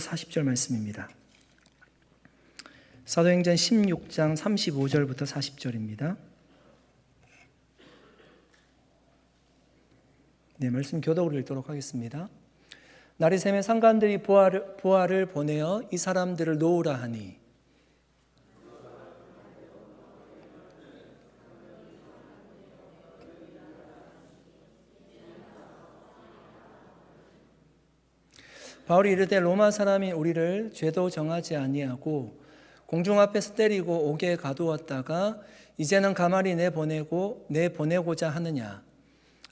40절 말씀입니다. 사도행전 16장 35절부터 40절입니다. 네, 말씀 교독으로 읽도록 하겠습니다. 날이 새매 상관들이 부하를 보내어 이 사람들을 놓으라 하니 바울이 이르되 로마 사람이 우리를 죄도 정하지 아니하고 공중 앞에서 때리고 옥에 가두었다가 이제는 가만히 내보내고자 하느냐.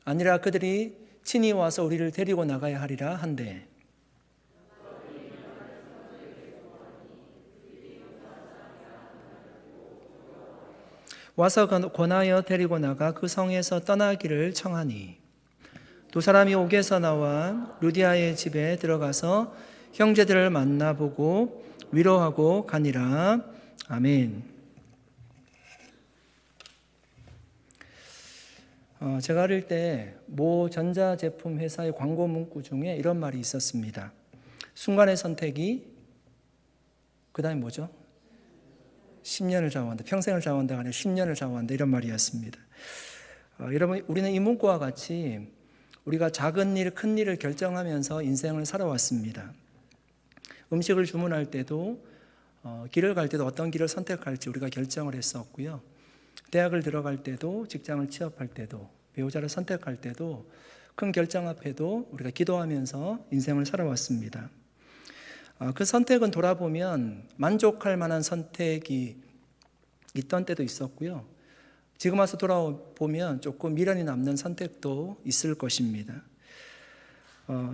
아니라 그들이 친히 와서 우리를 데리고 나가야 하리라 한대. 와서 권하여 데리고 나가 그 성에서 떠나기를 청하니 두 사람이 옥에서 나와 루디아의 집에 들어가서 형제들을 만나보고 위로하고 가니라. 아멘. 제가 어릴 때 모 전자제품 회사의 광고 문구 중에 이런 말이 있었습니다. 순간의 선택이 그 다음에 뭐죠? 10년을 좌우한다. 평생을 좌우한다가 아니라 10년을 좌우한다. 이런 말이었습니다. 여러분, 우리는 이 문구와 같이 우리가 작은 일, 큰 일을 결정하면서 인생을 살아왔습니다. 음식을 주문할 때도 길을 갈 때도 어떤 길을 선택할지 우리가 결정을 했었고요. 대학을 들어갈 때도 직장을 취업할 때도 배우자를 선택할 때도 큰 결정 앞에도 우리가 기도하면서 인생을 살아왔습니다. 그 선택은 돌아보면 만족할 만한 선택이 있던 때도 있었고요. 지금 와서 돌아보면 조금 미련이 남는 선택도 있을 것입니다.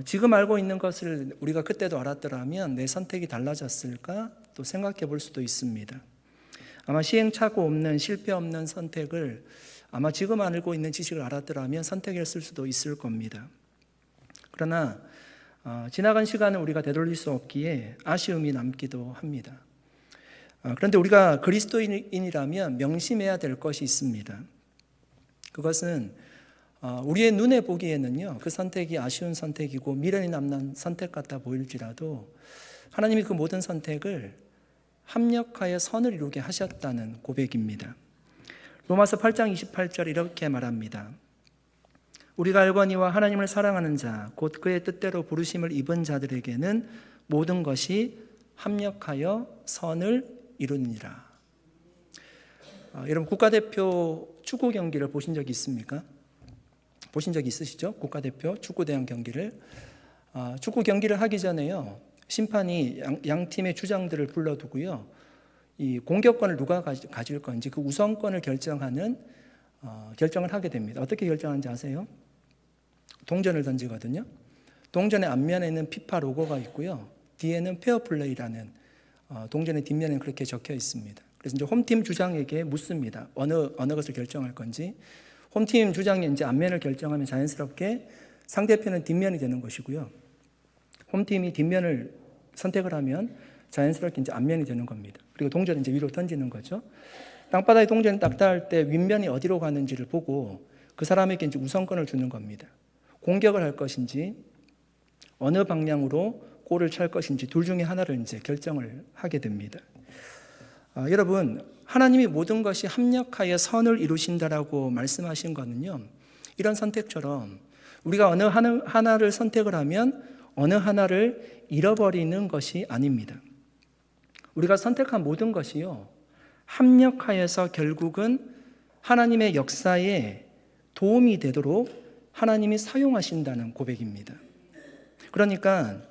지금 알고 있는 것을 우리가 그때도 알았더라면 내 선택이 달라졌을까 또 생각해 볼 수도 있습니다. 아마 시행착오 없는 실패 없는 선택을 아마 지금 알고 있는 지식을 알았더라면 선택했을 수도 있을 겁니다. 그러나 지나간 시간을 우리가 되돌릴 수 없기에 아쉬움이 남기도 합니다. 그런데 우리가 그리스도인이라면 명심해야 될 것이 있습니다. 그것은 우리의 눈에 보기에는요, 그 선택이 아쉬운 선택이고 미련이 남는 선택 같아 보일지라도 하나님이 그 모든 선택을 합력하여 선을 이루게 하셨다는 고백입니다. 로마서 8장 28절 이렇게 말합니다. 우리가 알거니와 하나님을 사랑하는 자, 곧 그의 뜻대로 부르심을 입은 자들에게는 모든 것이 합력하여 선을 이루니라. 여러분, 국가대표 축구 경기를 보신 적이 있습니까? 보신 적이 있으시죠? 국가대표 축구 대항 경기를. 축구 경기를 하기 전에요, 심판이 양 팀의 주장들을 불러두고요, 이 공격권을 누가 가질 건지 그 우선권을 결정을 하게 됩니다. 어떻게 결정하는지 아세요? 동전을 던지거든요. 동전의 앞면에는 피파 로고가 있고요, 뒤에는 페어플레이라는 동전의 뒷면에는 그렇게 적혀 있습니다. 그래서 이제 홈팀 주장에게 묻습니다. 어느 것을 결정할 건지. 홈팀 주장이 이제 앞면을 결정하면 자연스럽게 상대편은 뒷면이 되는 것이고요. 홈팀이 뒷면을 선택을 하면 자연스럽게 이제 앞면이 되는 겁니다. 그리고 동전을 이제 위로 던지는 거죠. 땅바닥에 동전이 딱 닿을 때 윗면이 어디로 가는지를 보고 그 사람에게 이제 우선권을 주는 겁니다. 공격을 할 것인지 어느 방향으로 골을 찰 것인지 둘 중에 하나를 이제 결정을 하게 됩니다. 여러분, 하나님이 모든 것이 합력하여 선을 이루신다라고 말씀하신 거는요, 이런 선택처럼 우리가 어느 하나를 선택을 하면 어느 하나를 잃어버리는 것이 아닙니다. 우리가 선택한 모든 것이요, 합력하여서 결국은 하나님의 역사에 도움이 되도록 하나님이 사용하신다는 고백입니다. 그러니까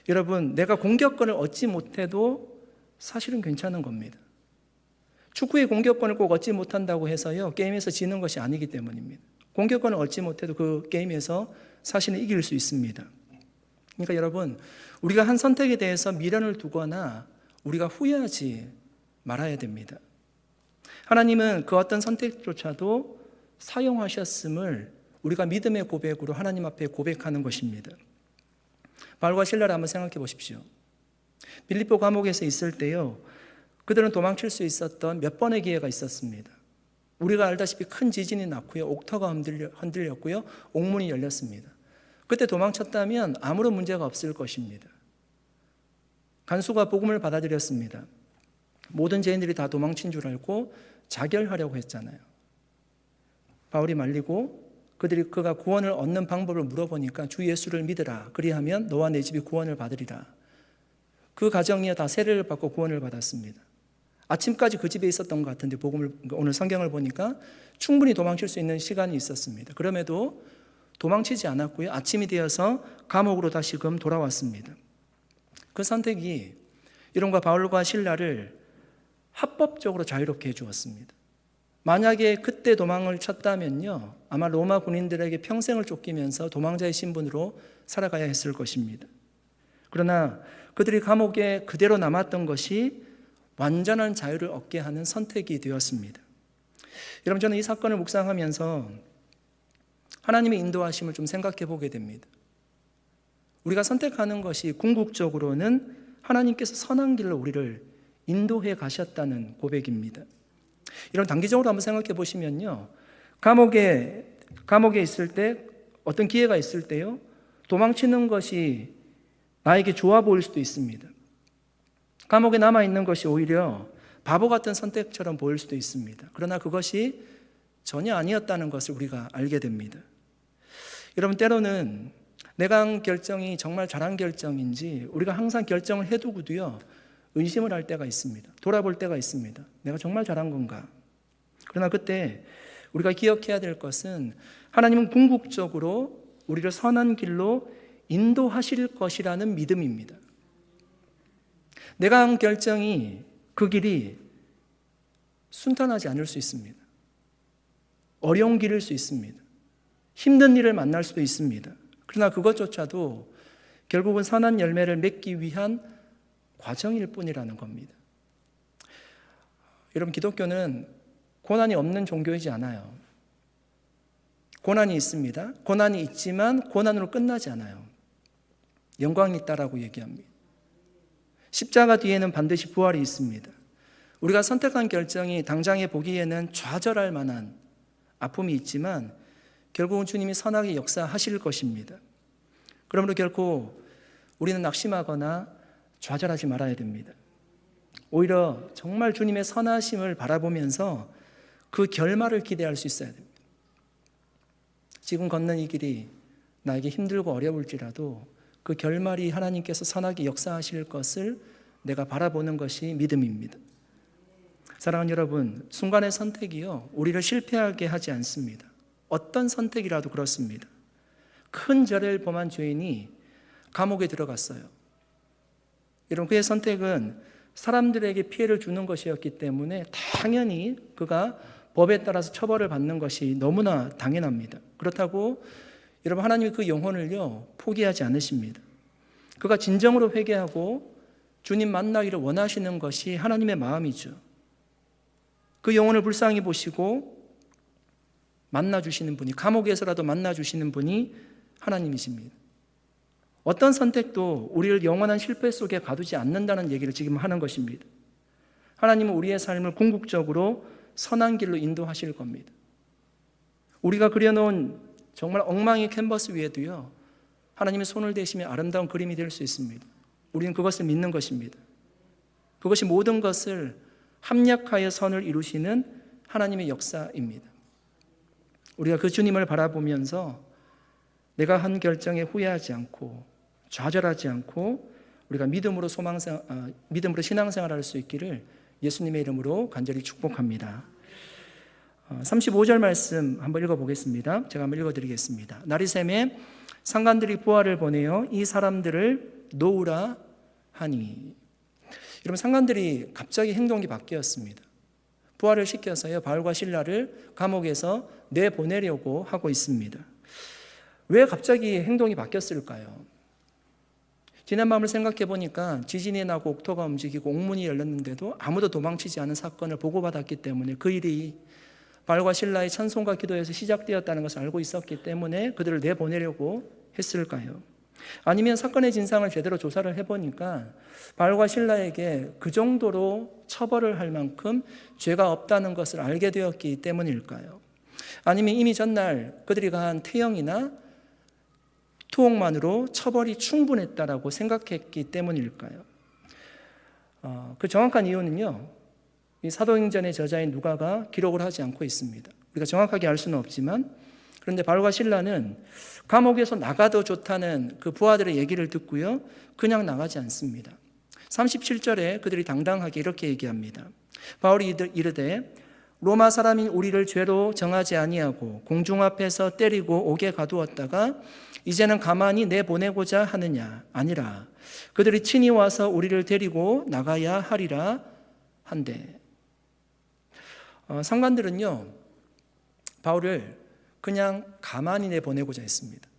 여러분, 내가 공격권을 얻지 못해도 사실은 괜찮은 겁니다. 축구의 공격권을 꼭 얻지 못한다고 해서요, 게임에서 지는 것이 아니기 때문입니다. 공격권을 얻지 못해도 그 게임에서 사실은 이길 수 있습니다. 그러니까 여러분, 우리가 한 선택에 대해서 미련을 두거나 우리가 후회하지 말아야 됩니다. 하나님은 그 어떤 선택조차도 사용하셨음을 우리가 믿음의 고백으로 하나님 앞에 고백하는 것입니다. 바울과 실라를 한번 생각해 보십시오. 빌립보 감옥에서 있을 때요, 그들은 도망칠 수 있었던 몇 번의 기회가 있었습니다. 우리가 알다시피 큰 지진이 났고요, 옥터가 흔들렸고요, 옥문이 열렸습니다. 그때 도망쳤다면 아무런 문제가 없을 것입니다. 간수가 복음을 받아들였습니다. 모든 죄인들이 다 도망친 줄 알고 자결하려고 했잖아요. 바울이 말리고 그가 구원을 얻는 방법을 물어보니까 주 예수를 믿으라. 그리하면 너와 내 집이 구원을 받으리라. 그 가정이 다 세례를 받고 구원을 받았습니다. 아침까지 그 집에 있었던 것 같은데 오늘 성경을 보니까 충분히 도망칠 수 있는 시간이 있었습니다. 그럼에도 도망치지 않았고요. 아침이 되어서 감옥으로 다시금 돌아왔습니다. 그 선택이 이런과 바울과 실라를 합법적으로 자유롭게 해주었습니다. 만약에 그때 도망을 쳤다면요, 아마 로마 군인들에게 평생을 쫓기면서 도망자의 신분으로 살아가야 했을 것입니다. 그러나 그들이 감옥에 그대로 남았던 것이 완전한 자유를 얻게 하는 선택이 되었습니다. 여러분, 저는 이 사건을 묵상하면서 하나님의 인도하심을 좀 생각해 보게 됩니다. 우리가 선택하는 것이 궁극적으로는 하나님께서 선한 길로 우리를 인도해 가셨다는 고백입니다. 이런 단기적으로 한번 생각해 보시면요, 감옥에 있을 때, 어떤 기회가 있을 때요, 도망치는 것이 나에게 좋아 보일 수도 있습니다. 감옥에 남아있는 것이 오히려 바보 같은 선택처럼 보일 수도 있습니다. 그러나 그것이 전혀 아니었다는 것을 우리가 알게 됩니다. 여러분, 때로는 내가 한 결정이 정말 잘한 결정인지 우리가 항상 결정을 해두고도요, 의심을 할 때가 있습니다. 돌아볼 때가 있습니다. 내가 정말 잘한 건가? 그러나 그때 우리가 기억해야 될 것은 하나님은 궁극적으로 우리를 선한 길로 인도하실 것이라는 믿음입니다. 내가 한 결정이 그 길이 순탄하지 않을 수 있습니다. 어려운 길일 수 있습니다. 힘든 일을 만날 수도 있습니다. 그러나 그것조차도 결국은 선한 열매를 맺기 위한 과정일 뿐이라는 겁니다. 여러분, 기독교는 고난이 없는 종교이지 않아요. 고난이 있습니다. 고난이 있지만 고난으로 끝나지 않아요. 영광이 있다라고 얘기합니다. 십자가 뒤에는 반드시 부활이 있습니다. 우리가 선택한 결정이 당장에 보기에는 좌절할 만한 아픔이 있지만 결국은 주님이 선하게 역사하실 것입니다. 그러므로 결코 우리는 낙심하거나 좌절하지 말아야 됩니다. 오히려 정말 주님의 선하심을 바라보면서 그 결말을 기대할 수 있어야 됩니다. 지금 걷는 이 길이 나에게 힘들고 어려울지라도 그 결말이 하나님께서 선하게 역사하실 것을 내가 바라보는 것이 믿음입니다. 사랑하는 여러분, 순간의 선택이요, 우리를 실패하게 하지 않습니다. 어떤 선택이라도 그렇습니다. 큰 죄를 범한 죄인이 감옥에 들어갔어요. 여러분, 그의 선택은 사람들에게 피해를 주는 것이었기 때문에 당연히 그가 법에 따라서 처벌을 받는 것이 너무나 당연합니다. 그렇다고 여러분, 하나님이 그 영혼을요 포기하지 않으십니다. 그가 진정으로 회개하고 주님 만나기를 원하시는 것이 하나님의 마음이죠. 그 영혼을 불쌍히 보시고 만나주시는 분이, 감옥에서라도 만나주시는 분이 하나님이십니다. 어떤 선택도 우리를 영원한 실패 속에 가두지 않는다는 얘기를 지금 하는 것입니다. 하나님은 우리의 삶을 궁극적으로 선한 길로 인도하실 겁니다. 우리가 그려놓은 정말 엉망의 캔버스 위에도요, 하나님의 손을 대시며 아름다운 그림이 될 수 있습니다. 우리는 그것을 믿는 것입니다. 그것이 모든 것을 합력하여 선을 이루시는 하나님의 역사입니다. 우리가 그 주님을 바라보면서 내가 한 결정에 후회하지 않고 좌절하지 않고 우리가 믿음으로 신앙생활을 할 수 있기를 예수님의 이름으로 간절히 축복합니다. 35절 말씀 한번 읽어보겠습니다. 제가 한번 읽어드리겠습니다. 나리샘에 상관들이 부하를 보내어 이 사람들을 놓으라 하니. 여러분, 상관들이 갑자기 행동이 바뀌었습니다. 부하를 시켜서요, 바울과 실라를 감옥에서 내보내려고 하고 있습니다. 왜 갑자기 행동이 바뀌었을까요? 지난 밤을 생각해 보니까 지진이 나고 옥토가 움직이고 옥문이 열렸는데도 아무도 도망치지 않은 사건을 보고받았기 때문에 그 일이 바울과 실라의 찬송과 기도에서 시작되었다는 것을 알고 있었기 때문에 그들을 내보내려고 했을까요? 아니면 사건의 진상을 제대로 조사를 해보니까 바울과 실라에게 그 정도로 처벌을 할 만큼 죄가 없다는 것을 알게 되었기 때문일까요? 아니면 이미 전날 그들이 가한 태형이나 투옥만으로 처벌이 충분했다라고 생각했기 때문일까요? 그 정확한 이유는요, 이 사도행전의 저자인 누가가 기록을 하지 않고 있습니다. 우리가 정확하게 알 수는 없지만, 그런데 바울과 실라는 감옥에서 나가도 좋다는 그 부하들의 얘기를 듣고요, 그냥 나가지 않습니다. 37절에 그들이 당당하게 이렇게 얘기합니다. 바울이 이르되 로마 사람인 우리를 죄로 정하지 아니하고 공중 앞에서 때리고 옥에 가두었다가 이제는 가만히 내보내고자 하느냐? 아니라 그들이 친히 와서 우리를 데리고 나가야 하리라 한데, 상관들은요, 바울을 그냥 가만히 내보내고자 했습니다.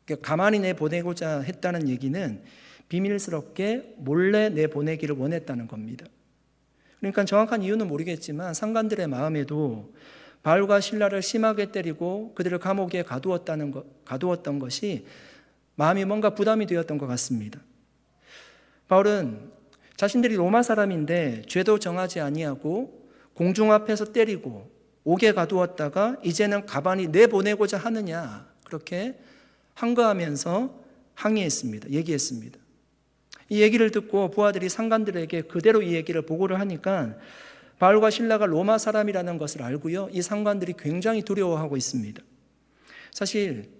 그러니까 가만히 내보내고자 했다는 얘기는 비밀스럽게 몰래 내보내기를 원했다는 겁니다. 그러니까 정확한 이유는 모르겠지만 상관들의 마음에도 바울과 실라를 심하게 때리고 그들을 감옥에 가두었던 것이 마음이 뭔가 부담이 되었던 것 같습니다. 바울은 자신들이 로마 사람인데 죄도 정하지 아니하고 공중 앞에서 때리고 옥에 가두었다가 이제는 가만히 내보내고자 하느냐, 그렇게 항거하면서 항의했습니다. 얘기했습니다. 이 얘기를 듣고 부하들이 상관들에게 그대로 이 얘기를 보고를 하니까 바울과 실라가 로마 사람이라는 것을 알고요, 이 상관들이 굉장히 두려워하고 있습니다. 사실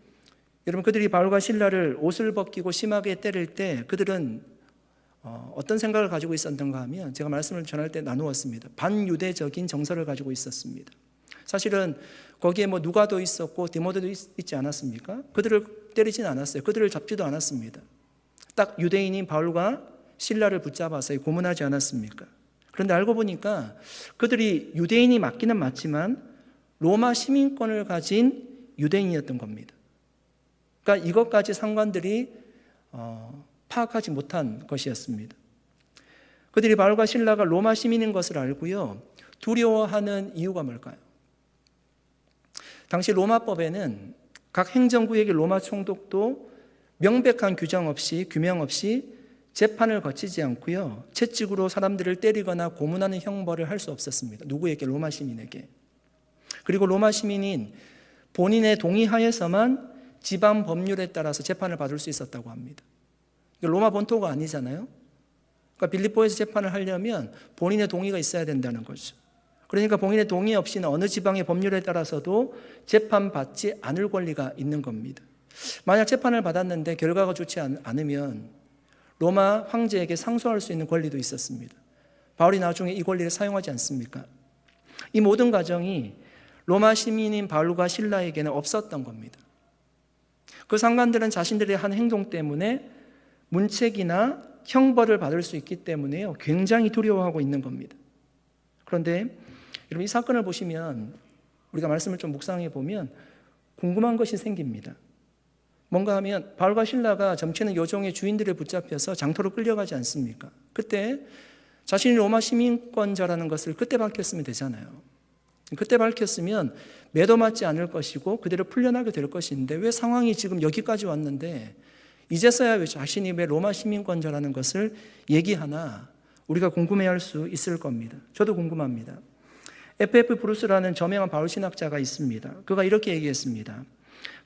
여러분, 그들이 바울과 실라를 옷을 벗기고 심하게 때릴 때 그들은 어떤 생각을 가지고 있었던가 하면, 제가 말씀을 전할 때 나누었습니다. 반유대적인 정서를 가지고 있었습니다. 사실은 거기에 누가도 있었고 디모데도 있지 않았습니까? 그들을 때리진 않았어요. 그들을 잡지도 않았습니다. 딱 유대인인 바울과 실라를 붙잡아서 고문하지 않았습니까? 그런데 알고 보니까 그들이 유대인이 맞기는 맞지만 로마 시민권을 가진 유대인이었던 겁니다. 그러니까 이것까지 상관들이 파악하지 못한 것이었습니다. 그들이 바울과 실라가 로마 시민인 것을 알고요, 두려워하는 이유가 뭘까요? 당시 로마법에는 각 행정구역의 로마 총독도 명백한 규정 없이, 규명 없이 재판을 거치지 않고요, 채찍으로 사람들을 때리거나 고문하는 형벌을 할 수 없었습니다. 누구에게? 로마 시민에게. 그리고 로마 시민인 본인의 동의하에서만 지방 법률에 따라서 재판을 받을 수 있었다고 합니다. 로마 본토가 아니잖아요. 그러니까 빌립보에서 재판을 하려면 본인의 동의가 있어야 된다는 거죠. 그러니까 본인의 동의 없이는 어느 지방의 법률에 따라서도 재판받지 않을 권리가 있는 겁니다. 만약 재판을 받았는데 결과가 좋지 않으면 로마 황제에게 상소할 수 있는 권리도 있었습니다. 바울이 나중에 이 권리를 사용하지 않습니까? 이 모든 과정이 로마 시민인 바울과 실라에게는 없었던 겁니다. 그 상관들은 자신들의 한 행동 때문에 문책이나 형벌을 받을 수 있기 때문에요, 굉장히 두려워하고 있는 겁니다. 그런데 여러분, 이 사건을 보시면, 우리가 말씀을 좀 묵상해 보면 궁금한 것이 생깁니다. 뭔가 하면 바울과 실라가 점치는 요종의 주인들에 붙잡혀서 장터로 끌려가지 않습니까? 그때 자신이 로마 시민권자라는 것을 그때 밝혔으면 되잖아요. 그때 밝혔으면 매도 맞지 않을 것이고 그대로 풀려나게 될 것인데, 왜 상황이 지금 여기까지 왔는데 이제서야 왜 자신이 왜 로마 시민권자라는 것을 얘기하나, 우리가 궁금해할 수 있을 겁니다. 저도 궁금합니다. F.F. 브루스라는 저명한 바울 신학자가 있습니다. 그가 이렇게 얘기했습니다.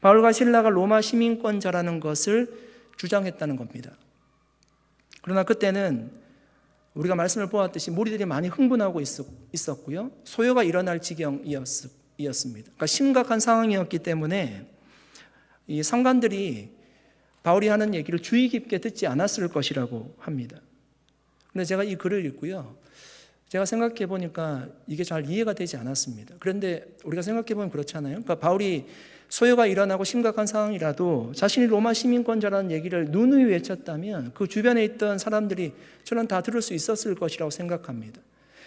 바울과 실라가 로마 시민권자라는 것을 주장했다는 겁니다. 그러나 그때는 우리가 말씀을 보았듯이 무리들이 많이 흥분하고 있었고요, 소요가 일어날 지경이었습니다. 그러니까 심각한 상황이었기 때문에 이 상관들이 바울이 하는 얘기를 주의 깊게 듣지 않았을 것이라고 합니다. 그런데 제가 이 글을 읽고요, 제가 생각해 보니까 이게 잘 이해가 되지 않았습니다. 그런데 우리가 생각해 보면 그렇잖아요. 그러니까 바울이 소요가 일어나고 심각한 상황이라도 자신이 로마 시민권자라는 얘기를 누누이 외쳤다면 그 주변에 있던 사람들이 저는 다 들을 수 있었을 것이라고 생각합니다.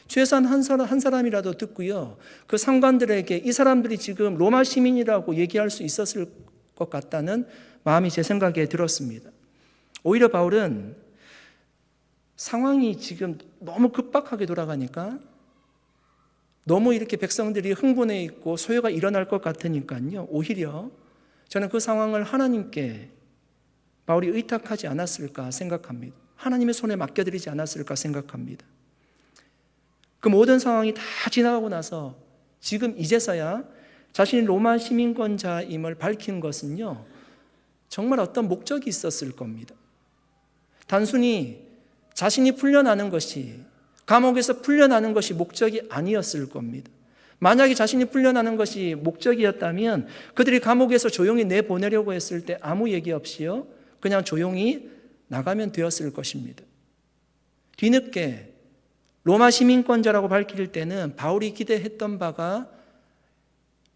최소한 한 사람이라도 듣고요, 그 상관들에게 이 사람들이 지금 로마 시민이라고 얘기할 수 있었을 것 같다는 마음이 제 생각에 들었습니다. 오히려 바울은 상황이 지금 너무 급박하게 돌아가니까, 너무 이렇게 백성들이 흥분해 있고 소요가 일어날 것 같으니까요, 오히려 저는 그 상황을 하나님께 바울이 의탁하지 않았을까 생각합니다. 하나님의 손에 맡겨드리지 않았을까 생각합니다. 그 모든 상황이 다 지나가고 나서 지금 이제서야 자신이 로마 시민권자임을 밝힌 것은요, 정말 어떤 목적이 있었을 겁니다. 단순히 자신이 풀려나는 것이, 감옥에서 풀려나는 것이 목적이 아니었을 겁니다. 만약에 자신이 풀려나는 것이 목적이었다면 그들이 감옥에서 조용히 내보내려고 했을 때 아무 얘기 없이요, 그냥 조용히 나가면 되었을 것입니다. 뒤늦게 로마 시민권자라고 밝힐 때는 바울이 기대했던 바가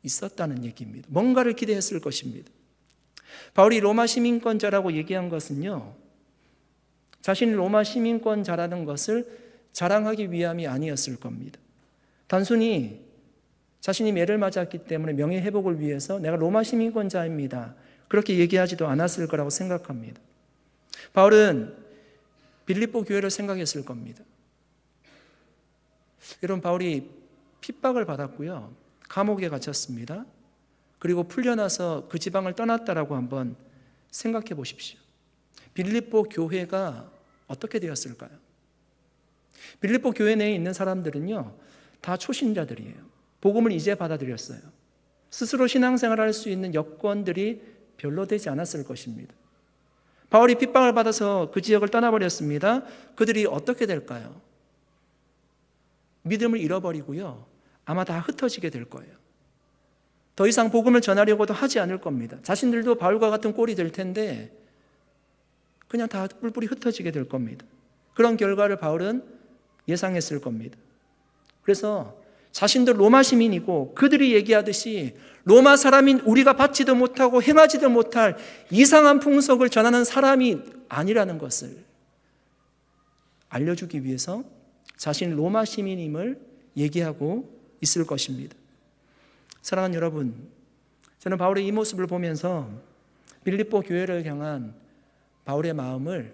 있었다는 얘기입니다. 뭔가를 기대했을 것입니다. 바울이 로마 시민권자라고 얘기한 것은요, 자신이 로마 시민권자라는 것을 자랑하기 위함이 아니었을 겁니다. 단순히 자신이 매를 맞았기 때문에 명예회복을 위해서 내가 로마 시민권자입니다, 그렇게 얘기하지도 않았을 거라고 생각합니다. 바울은 빌립보 교회를 생각했을 겁니다. 여러분, 바울이 핍박을 받았고요, 감옥에 갇혔습니다. 그리고 풀려나서 그 지방을 떠났다라고 한번 생각해 보십시오. 빌립보 교회가 어떻게 되었을까요? 빌립보 교회 내에 있는 사람들은요, 다 초신자들이에요. 복음을 이제 받아들였어요. 스스로 신앙생활을 할 수 있는 여건들이 별로 되지 않았을 것입니다. 바울이 핍박을 받아서 그 지역을 떠나버렸습니다. 그들이 어떻게 될까요? 믿음을 잃어버리고요, 아마 다 흩어지게 될 거예요. 더 이상 복음을 전하려고도 하지 않을 겁니다. 자신들도 바울과 같은 꼴이 될 텐데 그냥 다 뿔뿔이 흩어지게 될 겁니다. 그런 결과를 바울은 예상했을 겁니다. 그래서 자신도 로마 시민이고 그들이 얘기하듯이 로마 사람인 우리가 받지도 못하고 행하지도 못할 이상한 풍속을 전하는 사람이 아니라는 것을 알려주기 위해서 자신 로마 시민임을 얘기하고 있을 것입니다. 사랑하는 여러분, 저는 바울의 이 모습을 보면서 빌립보 교회를 향한 바울의 마음을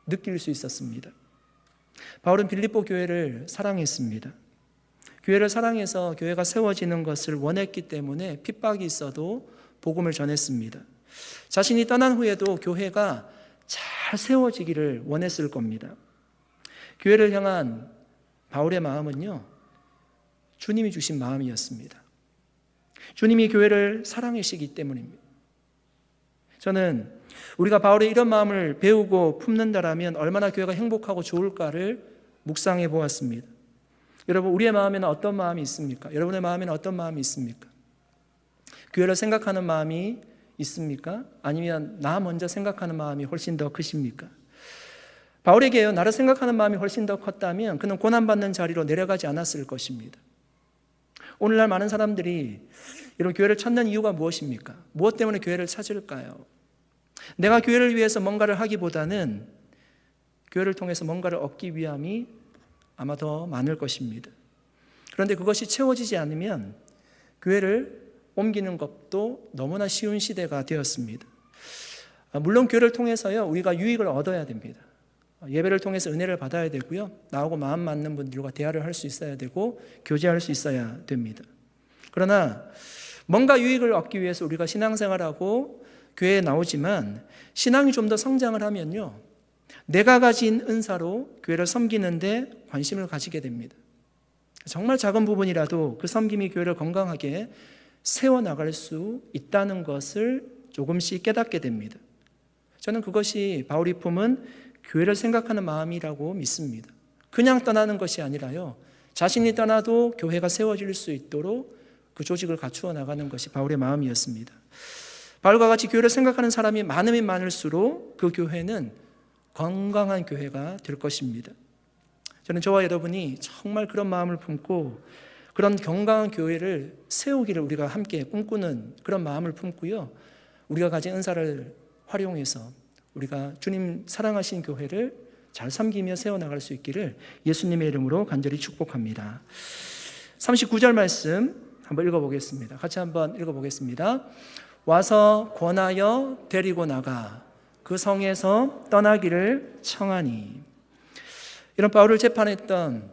느낄 수 있었습니다. 바울은 빌립보 교회를 사랑했습니다. 교회를 사랑해서 교회가 세워지는 것을 원했기 때문에 핍박이 있어도 복음을 전했습니다. 자신이 떠난 후에도 교회가 잘 세워지기를 원했을 겁니다. 교회를 향한 바울의 마음은요, 주님이 주신 마음이었습니다. 주님이 교회를 사랑하시기 때문입니다. 저는 우리가 바울의 이런 마음을 배우고 품는다라면 얼마나 교회가 행복하고 좋을까를 묵상해 보았습니다. 여러분, 우리의 마음에는 어떤 마음이 있습니까? 여러분의 마음에는 어떤 마음이 있습니까? 교회를 생각하는 마음이 있습니까? 아니면 나 먼저 생각하는 마음이 훨씬 더 크십니까? 바울에게요, 나를 생각하는 마음이 훨씬 더 컸다면 그는 고난받는 자리로 내려가지 않았을 것입니다. 오늘날 많은 사람들이 여러분, 교회를 찾는 이유가 무엇입니까? 무엇 때문에 교회를 찾을까요? 내가 교회를 위해서 뭔가를 하기보다는 교회를 통해서 뭔가를 얻기 위함이 아마 더 많을 것입니다. 그런데 그것이 채워지지 않으면 교회를 옮기는 것도 너무나 쉬운 시대가 되었습니다. 물론 교회를 통해서요, 우리가 유익을 얻어야 됩니다. 예배를 통해서 은혜를 받아야 되고요, 나하고 마음 맞는 분들과 대화를 할 수 있어야 되고 교제할 수 있어야 됩니다. 그러나 뭔가 유익을 얻기 위해서 우리가 신앙생활하고 교회에 나오지만 신앙이 좀 더 성장을 하면요, 내가 가진 은사로 교회를 섬기는데 관심을 가지게 됩니다. 정말 작은 부분이라도 그 섬김이 교회를 건강하게 세워나갈 수 있다는 것을 조금씩 깨닫게 됩니다. 저는 그것이 바울이 품은 교회를 생각하는 마음이라고 믿습니다. 그냥 떠나는 것이 아니라요, 자신이 떠나도 교회가 세워질 수 있도록 그 조직을 갖추어 나가는 것이 바울의 마음이었습니다. 바울과 같이 교회를 생각하는 사람이 많으면 많을수록 그 교회는 건강한 교회가 될 것입니다. 저는 저와 여러분이 정말 그런 마음을 품고 그런 건강한 교회를 세우기를 우리가 함께 꿈꾸는 그런 마음을 품고요, 우리가 가진 은사를 활용해서 우리가 주님 사랑하신 교회를 잘 섬기며 세워나갈 수 있기를 예수님의 이름으로 간절히 축복합니다. 39절 말씀 한번 읽어보겠습니다. 같이 한번 읽어보겠습니다. 와서 권하여 데리고 나가 그 성에서 떠나기를 청하니. 이런 바울을 재판했던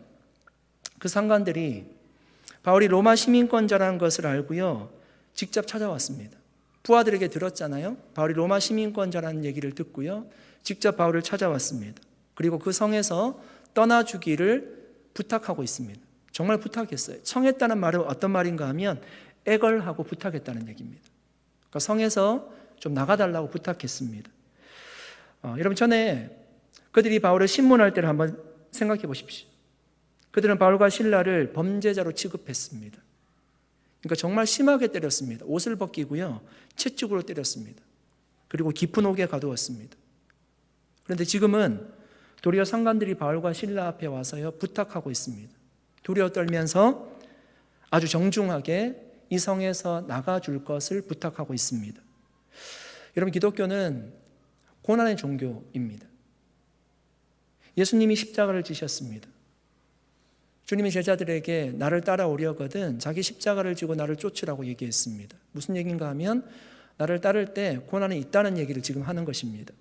그 상관들이 바울이 로마 시민권자라는 것을 알고요, 직접 찾아왔습니다. 부하들에게 들었잖아요. 바울이 로마 시민권자라는 얘기를 듣고요, 직접 바울을 찾아왔습니다. 그리고 그 성에서 떠나주기를 부탁하고 있습니다. 정말 부탁했어요. 청했다는 말은 어떤 말인가 하면 애걸하고 부탁했다는 얘기입니다. 그러니까 성에서 좀 나가달라고 부탁했습니다. 여러분, 전에 그들이 바울을 신문할 때를 한번 생각해 보십시오. 그들은 바울과 실라를 범죄자로 취급했습니다. 그러니까 정말 심하게 때렸습니다. 옷을 벗기고요, 채찍으로 때렸습니다. 그리고 깊은 옥에 가두었습니다. 그런데 지금은 도리어 상관들이 바울과 실라 앞에 와서요 부탁하고 있습니다. 두려워 떨면서 아주 정중하게 이 성에서 나가줄 것을 부탁하고 있습니다. 여러분, 기독교는 고난의 종교입니다. 예수님이 십자가를 지셨습니다. 주님이 제자들에게 나를 따라오려거든 자기 십자가를 지고 나를 쫓으라고 얘기했습니다. 무슨 얘기인가 하면 나를 따를 때 고난이 있다는 얘기를 지금 하는 것입니다.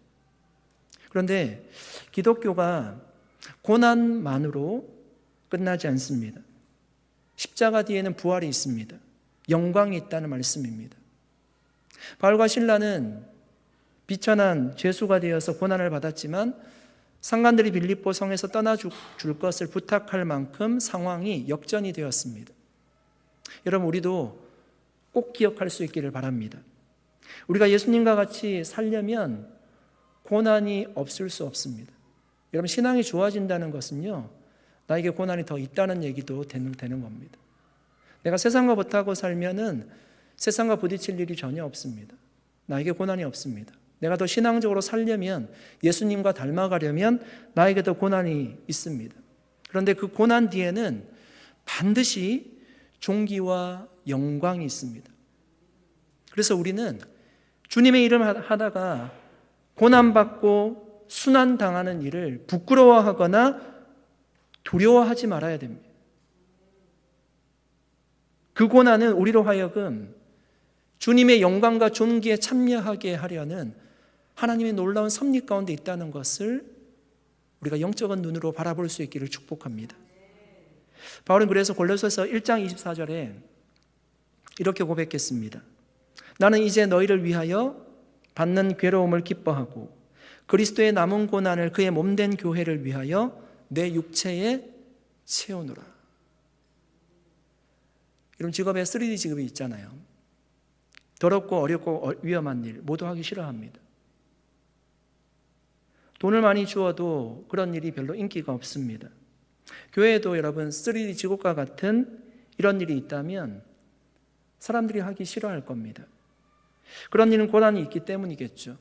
그런데 기독교가 고난만으로 끝나지 않습니다. 십자가 뒤에는 부활이 있습니다. 영광이 있다는 말씀입니다. 바울과 실라는 비천한 죄수가 되어서 고난을 받았지만 상관들이 빌립보 성에서 떠나줄 것을 부탁할 만큼 상황이 역전이 되었습니다. 여러분, 우리도 꼭 기억할 수 있기를 바랍니다. 우리가 예수님과 같이 살려면 고난이 없을 수 없습니다. 여러분, 신앙이 좋아진다는 것은요, 나에게 고난이 더 있다는 얘기도 되는 겁니다. 내가 세상과 못하고 살면은 세상과 부딪힐 일이 전혀 없습니다. 나에게 고난이 없습니다. 내가 더 신앙적으로 살려면, 예수님과 닮아가려면 나에게 더 고난이 있습니다. 그런데 그 고난 뒤에는 반드시 존귀와 영광이 있습니다. 그래서 우리는 주님의 일을 하다가 고난받고 순환당하는 일을 부끄러워하거나 두려워하지 말아야 됩니다. 그 고난은 우리로 하여금 주님의 영광과 존귀에 참여하게 하려는 하나님의 놀라운 섭리 가운데 있다는 것을 우리가 영적인 눈으로 바라볼 수 있기를 축복합니다. 바울은 그래서 골로새서 1장 24절에 이렇게 고백했습니다. 나는 이제 너희를 위하여 받는 괴로움을 기뻐하고 그리스도의 남은 고난을 그의 몸된 교회를 위하여 내 육체에 채우노라. 이런 직업에 3D 직업이 있잖아요. 더럽고 어렵고 위험한 일 모두 하기 싫어합니다. 돈을 많이 주어도 그런 일이 별로 인기가 없습니다. 교회에도 여러분 3D 직업과 같은 이런 일이 있다면 사람들이 하기 싫어할 겁니다. 그런 일은 고난이 있기 때문이겠죠.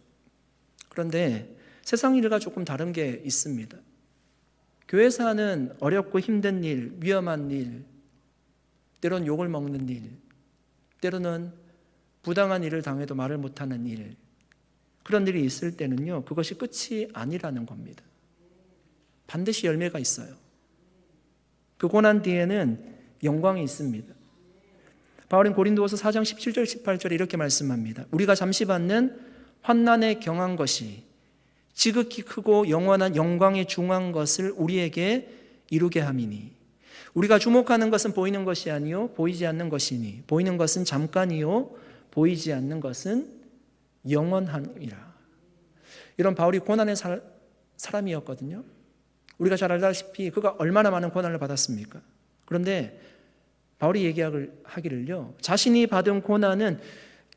그런데 세상 일과 조금 다른 게 있습니다. 교회에서 하는 어렵고 힘든 일, 위험한 일, 때로는 욕을 먹는 일, 때로는 부당한 일을 당해도 말을 못하는 일, 그런 일이 있을 때는요, 그것이 끝이 아니라는 겁니다. 반드시 열매가 있어요. 그 고난 뒤에는 영광이 있습니다. 바울은 고린도후서 4장 17절 18절에 이렇게 말씀합니다. 우리가 잠시 받는 환난에 경한 것이 지극히 크고 영원한 영광에 중한 것을 우리에게 이루게 함이니 우리가 주목하는 것은 보이는 것이 아니요 보이지 않는 것이니 보이는 것은 잠깐이요 보이지 않는 것은 영원하니라. 이런 바울이 고난의 사람이었거든요. 우리가 잘 알다시피 그가 얼마나 많은 고난을 받았습니까? 그런데 바울이 얘기하기를요, 자신이 받은 고난은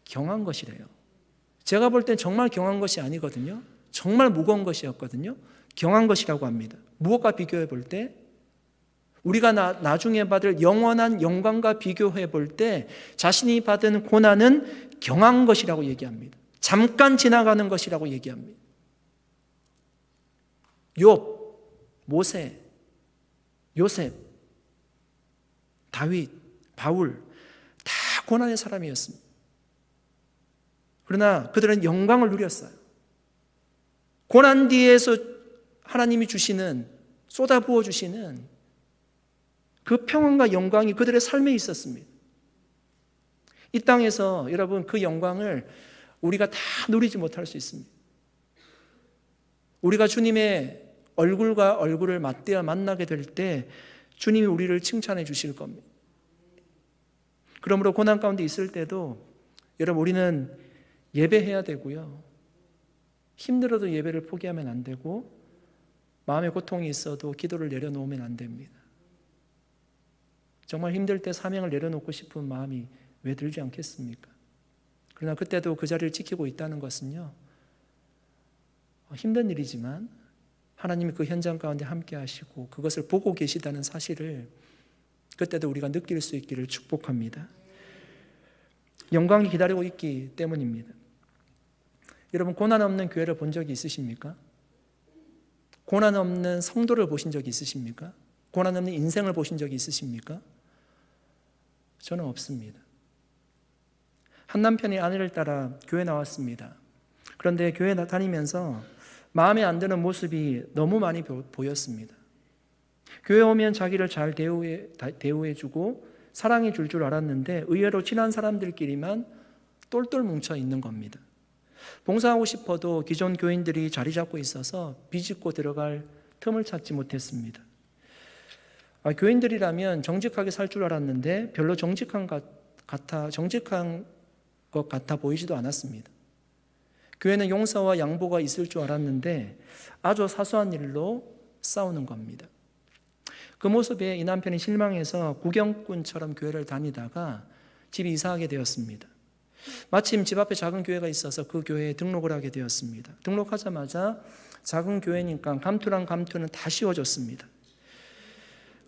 경한 것이래요. 제가 볼 땐 정말 경한 것이 아니거든요. 정말 무거운 것이었거든요. 경한 것이라고 합니다. 무엇과 비교해 볼 때? 우리가 나중에 받을 영원한 영광과 비교해 볼 때 자신이 받은 고난은 경한 것이라고 얘기합니다. 잠깐 지나가는 것이라고 얘기합니다. 욥, 모세, 요셉, 다윗, 바울 다 고난의 사람이었습니다. 그러나 그들은 영광을 누렸어요. 고난 뒤에서 하나님이 주시는, 쏟아부어 주시는 그 평안과 영광이 그들의 삶에 있었습니다. 이 땅에서 여러분 그 영광을 우리가 다 누리지 못할 수 있습니다. 우리가 주님의 얼굴과 얼굴을 맞대어 만나게 될 때 주님이 우리를 칭찬해 주실 겁니다. 그러므로 고난 가운데 있을 때도 여러분 우리는 예배해야 되고요. 힘들어도 예배를 포기하면 안 되고 마음의 고통이 있어도 기도를 내려놓으면 안 됩니다. 정말 힘들 때 사명을 내려놓고 싶은 마음이 왜 들지 않겠습니까? 그러나 그때도 그 자리를 지키고 있다는 것은요, 힘든 일이지만 하나님이 그 현장 가운데 함께 하시고 그것을 보고 계시다는 사실을 그때도 우리가 느낄 수 있기를 축복합니다. 영광이 기다리고 있기 때문입니다. 여러분, 고난 없는 교회를 본 적이 있으십니까? 고난 없는 성도를 보신 적이 있으십니까? 고난 없는 인생을 보신 적이 있으십니까? 저는 없습니다. 한 남편이 아내를 따라 교회 나왔습니다. 그런데 교회 다니면서 마음에 안 드는 모습이 너무 많이 보였습니다. 교회 오면 자기를 잘 대우해주고 사랑해 줄 알았는데 의외로 친한 사람들끼리만 똘똘 뭉쳐 있는 겁니다. 봉사하고 싶어도 기존 교인들이 자리 잡고 있어서 비집고 들어갈 틈을 찾지 못했습니다. 교인들이라면 정직하게 살 줄 알았는데 별로 정직한 것 같아 보이지도 않았습니다. 교회는 용서와 양보가 있을 줄 알았는데 아주 사소한 일로 싸우는 겁니다. 그 모습에 이 남편이 실망해서 구경꾼처럼 교회를 다니다가 집이 이사하게 되었습니다. 마침 집 앞에 작은 교회가 있어서 그 교회에 등록을 하게 되었습니다. 등록하자마자 작은 교회니까 감투랑 감투는 다 씌워줬습니다.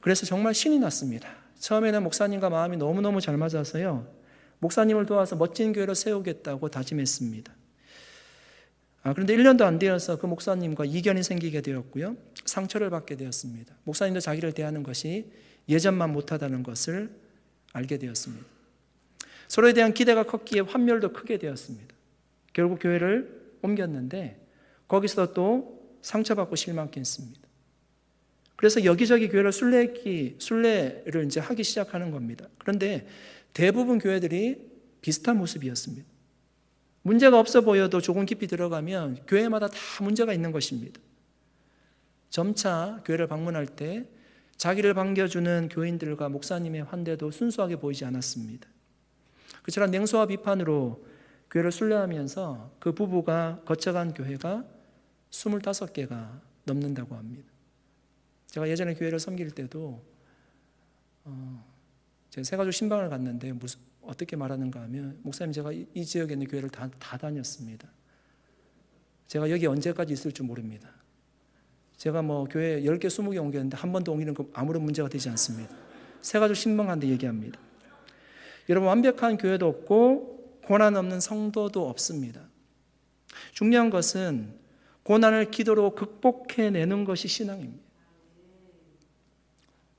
그래서 정말 신이 났습니다. 처음에는 목사님과 마음이 너무너무 잘 맞아서요, 목사님을 도와서 멋진 교회로 세우겠다고 다짐했습니다. 그런데 1년도 안 되어서 그 목사님과 이견이 생기게 되었고요, 상처를 받게 되었습니다. 목사님도 자기를 대하는 것이 예전만 못하다는 것을 알게 되었습니다. 서로에 대한 기대가 컸기에 환멸도 크게 되었습니다. 결국 교회를 옮겼는데 거기서 또 상처받고 실망했습니다. 그래서 여기저기 교회를 순례를 이제 하기 시작하는 겁니다. 그런데 대부분 교회들이 비슷한 모습이었습니다. 문제가 없어 보여도 조금 깊이 들어가면 교회마다 다 문제가 있는 것입니다. 점차 교회를 방문할 때 자기를 반겨주는 교인들과 목사님의 환대도 순수하게 보이지 않았습니다. 그처럼 냉소와 비판으로 교회를 순례하면서 그 부부가 거쳐간 교회가 25개가 넘는다고 합니다. 제가 예전에 교회를 섬길 때도 제가 세가족 신방을 갔는데 어떻게 말하는가 하면, 목사님 제가 이 지역에 있는 교회를 다 다녔습니다. 제가 여기 언제까지 있을 줄 모릅니다. 제가 교회 10개, 20개 옮겼는데 한 번도 옮기는 거 아무런 문제가 되지 않습니다. 세가족 신방한테 얘기합니다. 여러분, 완벽한 교회도 없고 고난 없는 성도도 없습니다. 중요한 것은 고난을 기도로 극복해내는 것이 신앙입니다.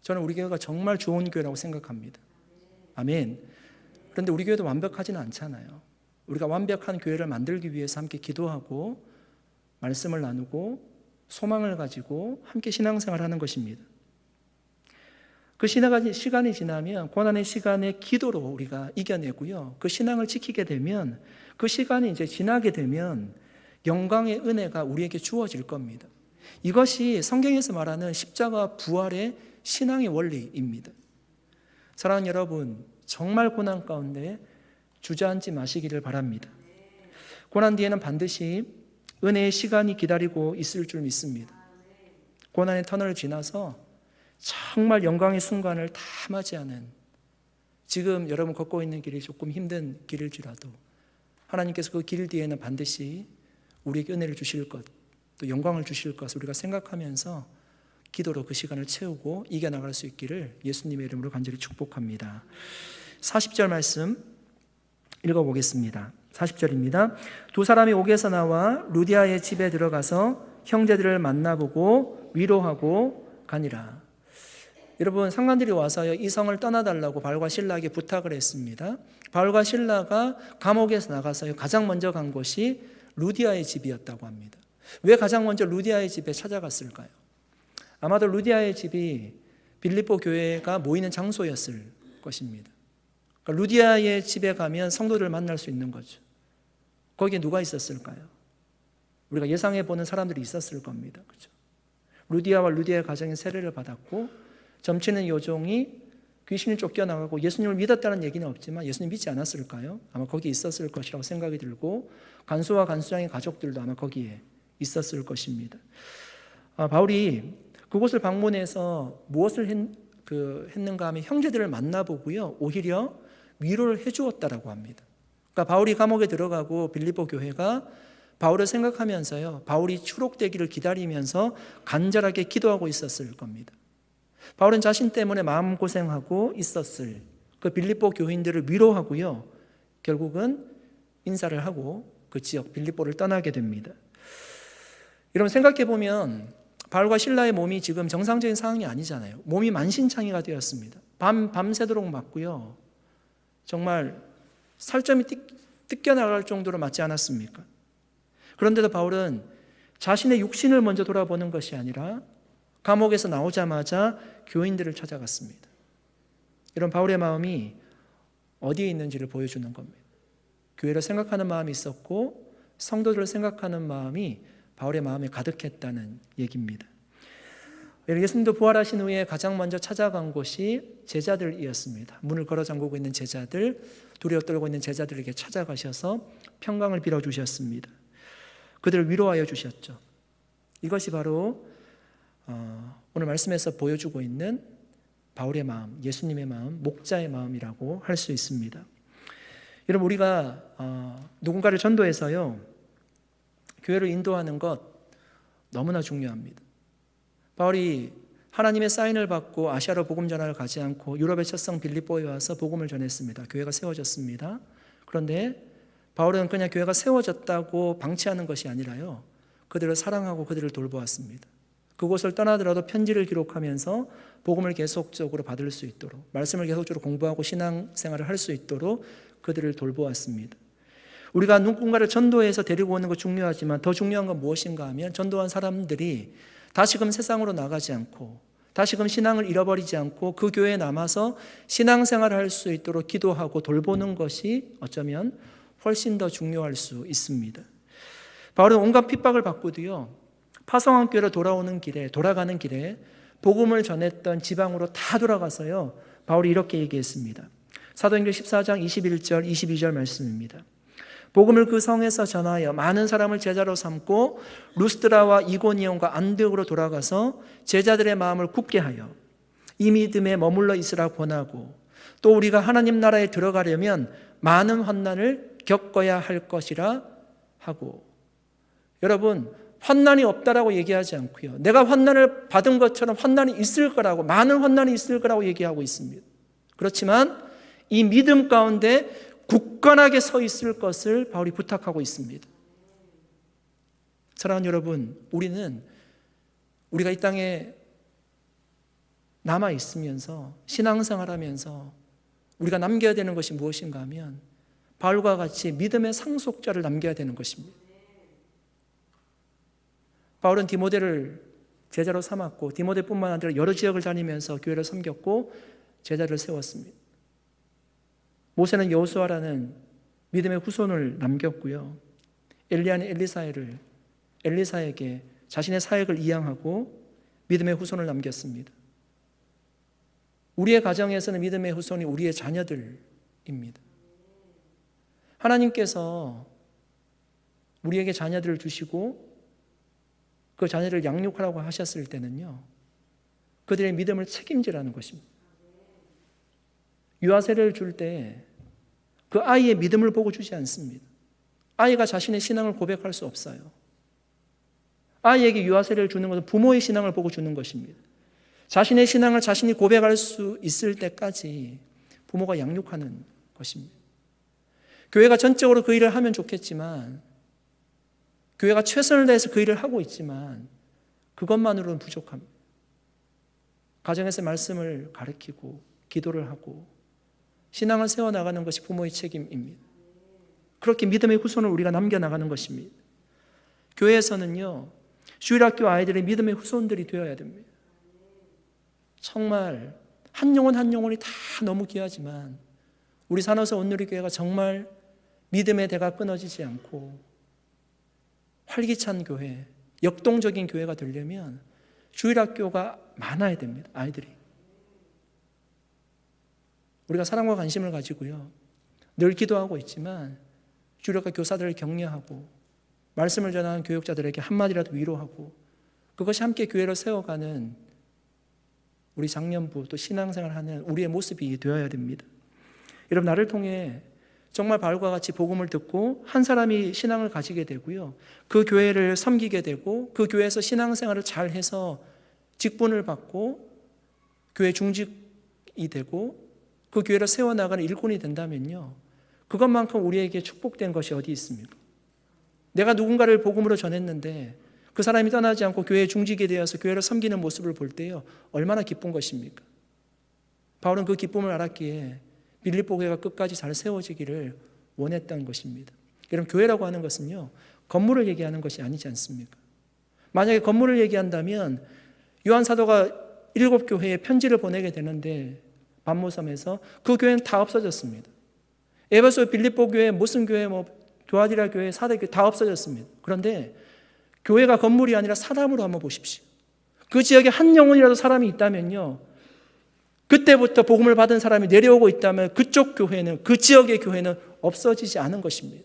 저는 우리 교회가 정말 좋은 교회라고 생각합니다. 아멘. 그런데 우리 교회도 완벽하지는 않잖아요. 우리가 완벽한 교회를 만들기 위해서 함께 기도하고 말씀을 나누고 소망을 가지고 함께 신앙생활을 하는 것입니다. 그 시간이 지나면 고난의 시간에 기도로 우리가 이겨내고요, 그 신앙을 지키게 되면, 그 시간이 이제 지나게 되면 영광의 은혜가 우리에게 주어질 겁니다. 이것이 성경에서 말하는 십자가 부활의 신앙의 원리입니다. 사랑하는 여러분, 정말 고난 가운데 주저앉지 마시기를 바랍니다. 고난 뒤에는 반드시 은혜의 시간이 기다리고 있을 줄 믿습니다. 고난의 터널을 지나서 정말 영광의 순간을 다 맞이하는, 지금 여러분 걷고 있는 길이 조금 힘든 길일지라도 하나님께서 그 길 뒤에는 반드시 우리에게 은혜를 주실 것, 또 영광을 주실 것을 우리가 생각하면서 기도로 그 시간을 채우고 이겨나갈 수 있기를 예수님의 이름으로 간절히 축복합니다. 40절 말씀 읽어보겠습니다. 40절입니다. 두 사람이 옥에서 나와 루디아의 집에 들어가서 형제들을 만나보고 위로하고 가니라. 여러분, 상관들이 와서 이 성을 떠나달라고 바울과 실라에게 부탁을 했습니다. 바울과 실라가 감옥에서 나가서 가장 먼저 간 곳이 루디아의 집이었다고 합니다. 왜 가장 먼저 루디아의 집에 찾아갔을까요? 아마도 루디아의 집이 빌립보 교회가 모이는 장소였을 것입니다. 그러니까 루디아의 집에 가면 성도들을 만날 수 있는 거죠. 거기에 누가 있었을까요? 우리가 예상해보는 사람들이 있었을 겁니다. 그렇죠? 루디아와 루디아의 가정에 세례를 받았고, 점치는 요종이 귀신이 쫓겨나가고 예수님을 믿었다는 얘기는 없지만 예수님 믿지 않았을까요? 아마 거기에 있었을 것이라고 생각이 들고, 간수와 간수장의 가족들도 아마 거기에 있었을 것입니다. 바울이 그곳을 방문해서 무엇을 했는가 하면 형제들을 만나보고요, 오히려 위로를 해주었다라고 합니다. 그러니까 바울이 감옥에 들어가고 빌립보 교회가 바울을 생각하면서요, 바울이 추록되기를 기다리면서 간절하게 기도하고 있었을 겁니다. 바울은 자신 때문에 마음고생하고 있었을 그 빌립보 교인들을 위로하고요, 결국은 인사를 하고 그 지역 빌립보를 떠나게 됩니다. 여러분 생각해 보면 바울과 실라의 몸이 지금 정상적인 상황이 아니잖아요. 몸이 만신창이가 되었습니다. 밤새도록 맞고요, 정말 살점이 뜯겨나갈 정도로 맞지 않았습니까? 그런데도 바울은 자신의 육신을 먼저 돌아보는 것이 아니라 감옥에서 나오자마자 교인들을 찾아갔습니다. 이런 바울의 마음이 어디에 있는지를 보여주는 겁니다. 교회를 생각하는 마음이 있었고 성도들을 생각하는 마음이 바울의 마음에 가득했다는 얘기입니다. 예수님도 부활하신 후에 가장 먼저 찾아간 곳이 제자들이었습니다. 문을 걸어 잠그고 있는 제자들, 두려워 떨고 있는 제자들에게 찾아가셔서 평강을 빌어주셨습니다. 그들을 위로하여 주셨죠. 이것이 바로 오늘 말씀에서 보여주고 있는 바울의 마음, 예수님의 마음, 목자의 마음이라고 할 수 있습니다. 여러분, 우리가 누군가를 전도해서요, 교회를 인도하는 것 너무나 중요합니다. 바울이 하나님의 사인을 받고 아시아로 복음 전하러 가지 않고 유럽의 첫 성 빌립보에 와서 복음을 전했습니다. 교회가 세워졌습니다. 그런데 바울은 그냥 교회가 세워졌다고 방치하는 것이 아니라요, 그들을 사랑하고 그들을 돌보았습니다. 그곳을 떠나더라도 편지를 기록하면서 복음을 계속적으로 받을 수 있도록, 말씀을 계속적으로 공부하고 신앙생활을 할 수 있도록 그들을 돌보았습니다. 우리가 누군가를 전도해서 데리고 오는 것 중요하지만 더 중요한 건 무엇인가 하면, 전도한 사람들이 다시금 세상으로 나가지 않고 다시금 신앙을 잃어버리지 않고 그 교회에 남아서 신앙생활을 할 수 있도록 기도하고 돌보는 것이 어쩌면 훨씬 더 중요할 수 있습니다. 바울은 온갖 핍박을 받고도요, 파송한 교회로 돌아가는 길에 복음을 전했던 지방으로 다 돌아가서요, 바울이 이렇게 얘기했습니다. 사도행전 14장 21절 22절 말씀입니다. 복음을 그 성에서 전하여 많은 사람을 제자로 삼고 루스드라와 이고니온과 안디옥으로 돌아가서 제자들의 마음을 굳게 하여 이 믿음에 머물러 있으라 권하고, 또 우리가 하나님 나라에 들어가려면 많은 환난을 겪어야 할 것이라 하고. 여러분, 환난이 없다라고 얘기하지 않고요, 내가 환난을 받은 것처럼 환난이 있을 거라고, 많은 환난이 있을 거라고 얘기하고 있습니다. 그렇지만 이 믿음 가운데 굳건하게 서 있을 것을 바울이 부탁하고 있습니다. 사랑하는 여러분, 우리가 이 땅에 남아 있으면서 신앙생활하면서 우리가 남겨야 되는 것이 무엇인가 하면, 바울과 같이 믿음의 상속자를 남겨야 되는 것입니다. 바울은 디모데를 제자로 삼았고, 디모데뿐만 아니라 여러 지역을 다니면서 교회를 섬겼고 제자를 세웠습니다. 모세는 여호수아라는 믿음의 후손을 남겼고요, 엘리야는 엘리사에게 자신의 사역을 이양하고 믿음의 후손을 남겼습니다. 우리의 가정에서는 믿음의 후손이 우리의 자녀들입니다. 하나님께서 우리에게 자녀들을 주시고 그 자녀를 양육하라고 하셨을 때는요, 그들의 믿음을 책임지라는 것입니다. 유아세를 줄 때 그 아이의 믿음을 보고 주지 않습니다. 아이가 자신의 신앙을 고백할 수 없어요. 아이에게 유아세를 주는 것은 부모의 신앙을 보고 주는 것입니다. 자신의 신앙을 자신이 고백할 수 있을 때까지 부모가 양육하는 것입니다. 교회가 전적으로 그 일을 하면 좋겠지만, 교회가 최선을 다해서 그 일을 하고 있지만 그것만으로는 부족합니다. 가정에서 말씀을 가르치고 기도를 하고 신앙을 세워나가는 것이 부모의 책임입니다. 그렇게 믿음의 후손을 우리가 남겨나가는 것입니다. 교회에서는요, 주일학교 아이들의 믿음의 후손들이 되어야 됩니다. 정말 한 영혼 한 영혼이 다 너무 귀하지만 우리 산호서 온누리교회가 정말 믿음의 대가 끊어지지 않고 활기찬 교회, 역동적인 교회가 되려면 주일학교가 많아야 됩니다. 아이들이. 우리가 사랑과 관심을 가지고요, 늘 기도하고 있지만 주일학교 교사들을 격려하고 말씀을 전하는 교육자들에게 한마디라도 위로하고, 그것이 함께 교회를 세워가는 우리 장년부 또 신앙생활하는 우리의 모습이 되어야 됩니다. 여러분, 나를 통해 정말 바울과 같이 복음을 듣고 한 사람이 신앙을 가지게 되고요. 그 교회를 섬기게 되고 그 교회에서 신앙생활을 잘 해서 직분을 받고 교회 중직이 되고 그 교회를 세워나가는 일꾼이 된다면요. 그것만큼 우리에게 축복된 것이 어디 있습니까? 내가 누군가를 복음으로 전했는데 그 사람이 떠나지 않고 교회에 중직이 되어서 교회를 섬기는 모습을 볼 때요. 얼마나 기쁜 것입니까? 바울은 그 기쁨을 알았기에 빌립보 교회가 끝까지 잘 세워지기를 원했던 것입니다. 여러분, 교회라고 하는 것은요. 건물을 얘기하는 것이 아니지 않습니까? 만약에 건물을 얘기한다면 요한 사도가 7교회에 편지를 보내게 되는데 반모섬에서 그 교회는 다 없어졌습니다. 에베소, 빌립보 교회, 무슨 교회, 교아디라 교회, 사대 교회 다 없어졌습니다. 그런데 교회가 건물이 아니라 사람으로 한번 보십시오. 그 지역에 한 영혼이라도 사람이 있다면요. 그때부터 복음을 받은 사람이 내려오고 있다면 그쪽 교회는, 그 지역의 교회는 없어지지 않은 것입니다.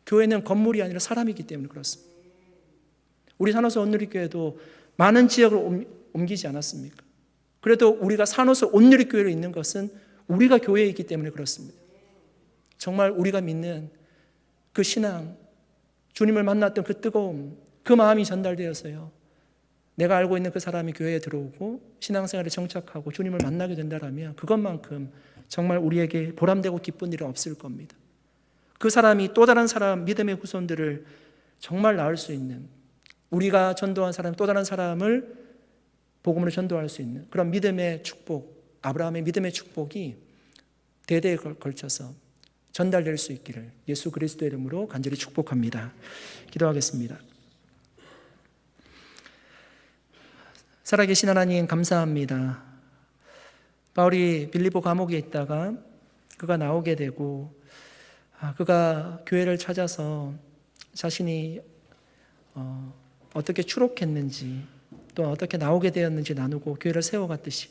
교회는 건물이 아니라 사람이기 때문에 그렇습니다. 우리 산호서 온누리교회도 많은 지역을 옮기지 않았습니까? 그래도 우리가 산호서 온누리교회로 있는 것은 우리가 교회이기 때문에 그렇습니다. 정말 우리가 믿는 그 신앙, 주님을 만났던 그 뜨거움, 그 마음이 전달되어서요. 내가 알고 있는 그 사람이 교회에 들어오고 신앙생활에 정착하고 주님을 만나게 된다면 그것만큼 정말 우리에게 보람되고 기쁜 일은 없을 겁니다. 그 사람이 또 다른 사람, 믿음의 후손들을 정말 낳을 수 있는, 우리가 전도한 사람, 또 다른 사람을 복음으로 전도할 수 있는 그런 믿음의 축복, 아브라함의 믿음의 축복이 대대에 걸쳐서 전달될 수 있기를 예수 그리스도의 이름으로 간절히 축복합니다. 기도하겠습니다. 살아계신 하나님 감사합니다. 바울이 빌립보 감옥에 있다가 그가 나오게 되고 그가 교회를 찾아서 자신이 어떻게 추록했는지 또 어떻게 나오게 되었는지 나누고 교회를 세워갔듯이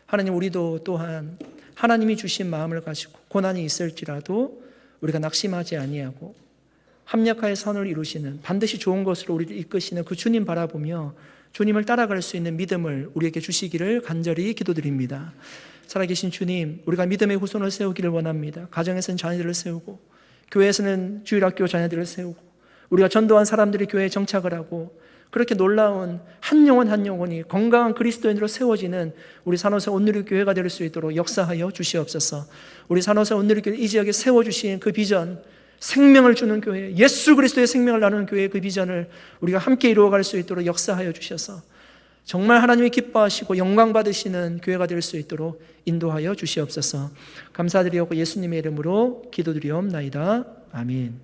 하나님, 우리도 또한 하나님이 주신 마음을 가지고 고난이 있을지라도 우리가 낙심하지 아니하고 합력하여 선을 이루시는, 반드시 좋은 것으로 우리를 이끄시는 그 주님 바라보며 주님을 따라갈 수 있는 믿음을 우리에게 주시기를 간절히 기도드립니다. 살아계신 주님, 우리가 믿음의 후손을 세우기를 원합니다. 가정에서는 자녀들을 세우고 교회에서는 주일학교 자녀들을 세우고 우리가 전도한 사람들이 교회에 정착을 하고 그렇게 놀라운 한 영혼 한 영혼이 건강한 그리스도인으로 세워지는 우리 산호사 온누리교회가 될 수 있도록 역사하여 주시옵소서. 우리 산호사 온누리교회 이 지역에 세워주신 그 비전, 생명을 주는 교회, 예수 그리스도의 생명을 나누는 교회의 그 비전을 우리가 함께 이루어갈 수 있도록 역사하여 주셔서 정말 하나님이 기뻐하시고 영광 받으시는 교회가 될 수 있도록 인도하여 주시옵소서. 감사드리옵고 예수님의 이름으로 기도드리옵나이다. 아멘.